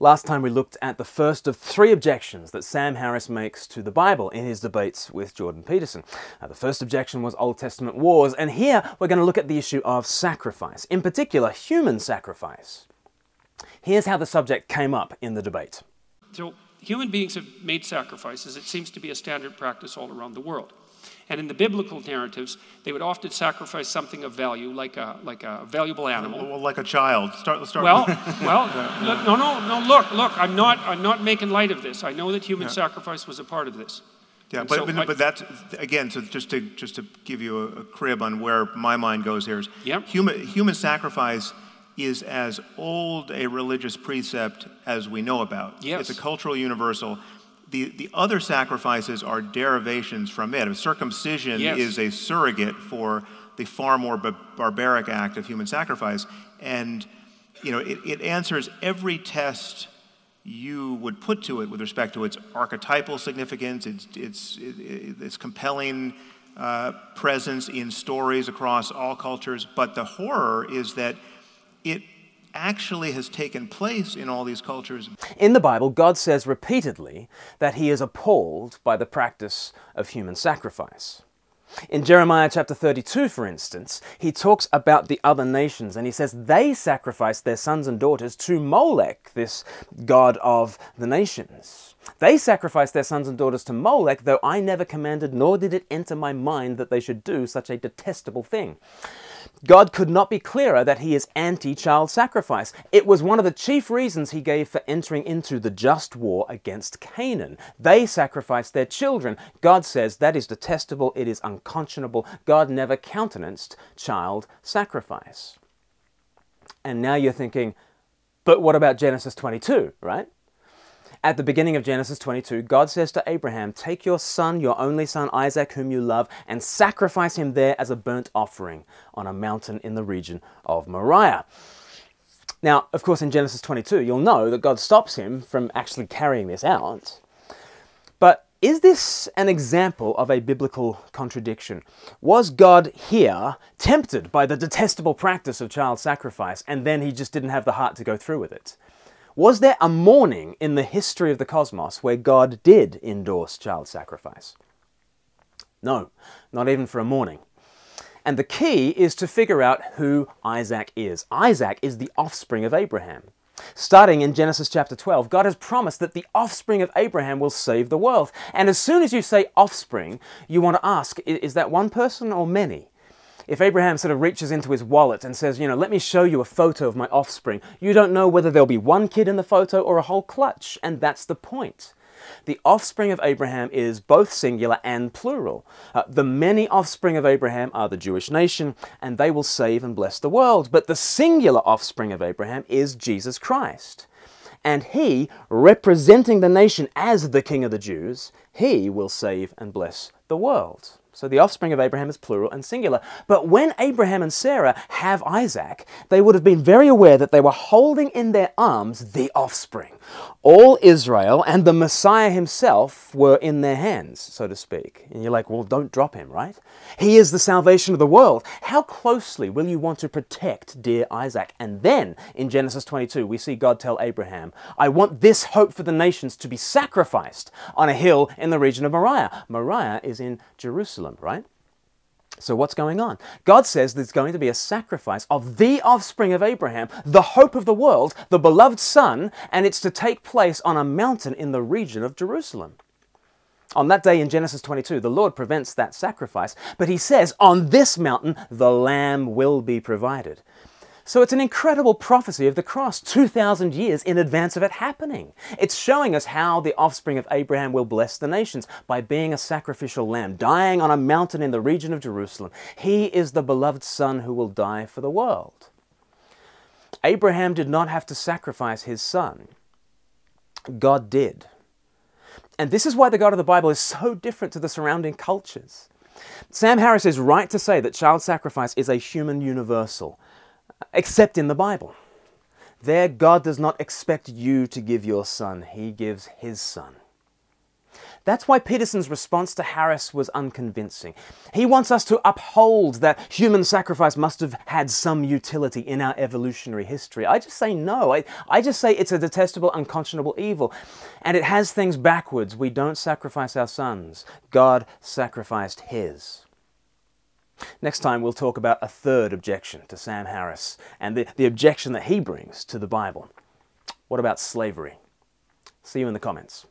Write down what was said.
Last time we looked at the first of three objections that Sam Harris makes to the Bible in his debates with Jordan Peterson. The first objection was Old Testament wars, and here we're going to look at the issue of sacrifice, in particular human sacrifice. Here's how the subject came up in the debate. So human beings have made sacrifices. It seems to be a standard practice all around the world. And in the biblical narratives, they would often sacrifice something of value, like a valuable animal. Well, like a child. Let's start. Well, look. I'm not making light of this. I know that human sacrifice was a part of this. Yeah, but that's again. So just to give you a crib on where my mind goes here is human sacrifice is as old a religious precept as we know about. Yes. It's a cultural universal. The other sacrifices are derivations from it. Circumcision is a surrogate for the far more barbaric act of human sacrifice. And, it answers every test you would put to it with respect to its archetypal significance, its compelling presence in stories across all cultures. But the horror is that it actually has taken place in all these cultures. In the Bible, God says repeatedly that he is appalled by the practice of human sacrifice. In Jeremiah chapter 32, for instance, he talks about the other nations and he says they sacrifice their sons and daughters to Molech, this god of the nations. They sacrifice their sons and daughters to Molech, though I never commanded nor did it enter my mind that they should do such a detestable thing. God could not be clearer that he is anti-child sacrifice. It was one of the chief reasons he gave for entering into the just war against Canaan. They sacrificed their children. God says that is detestable, it is unconscionable. God never countenanced child sacrifice. And now you're thinking, but what about Genesis 22, right? At the beginning of Genesis 22, God says to Abraham, take your son, your only son Isaac, whom you love, and sacrifice him there as a burnt offering on a mountain in the region of Moriah. Now, of course, in Genesis 22, you'll know that God stops him from actually carrying this out. But is this an example of a biblical contradiction? Was God here tempted by the detestable practice of child sacrifice, and then he just didn't have the heart to go through with it? Was there a morning in the history of the cosmos where God did endorse child sacrifice? No, not even for a morning. And the key is to figure out who Isaac is. Isaac is the offspring of Abraham. Starting in Genesis chapter 12, God has promised that the offspring of Abraham will save the world. And as soon as you say offspring, you want to ask, is that one person or many? If Abraham sort of reaches into his wallet and says, let me show you a photo of my offspring, you don't know whether there'll be one kid in the photo or a whole clutch, and that's the point. The offspring of Abraham is both singular and plural. The many offspring of Abraham are the Jewish nation, and they will save and bless the world. But the singular offspring of Abraham is Jesus Christ. And he, representing the nation as the King of the Jews, he will save and bless the world. So the offspring of Abraham is plural and singular. But when Abraham and Sarah have Isaac, they would have been very aware that they were holding in their arms the offspring. All Israel and the Messiah himself were in their hands, so to speak. And you're like, well, don't drop him, right? He is the salvation of the world. How closely will you want to protect dear Isaac? And then in Genesis 22, we see God tell Abraham, I want this hope for the nations to be sacrificed on a hill in the region of Moriah. Moriah is in Jerusalem, right? So what's going on? God says there's going to be a sacrifice of the offspring of Abraham, the hope of the world, the beloved son, and it's to take place on a mountain in the region of Jerusalem. On that day in Genesis 22, the Lord prevents that sacrifice, but he says, on this mountain, the lamb will be provided. So it's an incredible prophecy of the cross, 2,000 years in advance of it happening. It's showing us how the offspring of Abraham will bless the nations by being a sacrificial lamb, dying on a mountain in the region of Jerusalem. He is the beloved son who will die for the world. Abraham did not have to sacrifice his son. God did. And this is why the God of the Bible is so different to the surrounding cultures. Sam Harris is right to say that child sacrifice is a human universal. Except in the Bible. There, God does not expect you to give your son. He gives his son. That's why Peterson's response to Harris was unconvincing. He wants us to uphold that human sacrifice must have had some utility in our evolutionary history. I just say no. I just say it's a detestable, unconscionable evil. And it has things backwards. We don't sacrifice our sons. God sacrificed his. Next time we'll talk about a third objection to Sam Harris and the objection that he brings to the Bible. What about slavery? See you in the comments.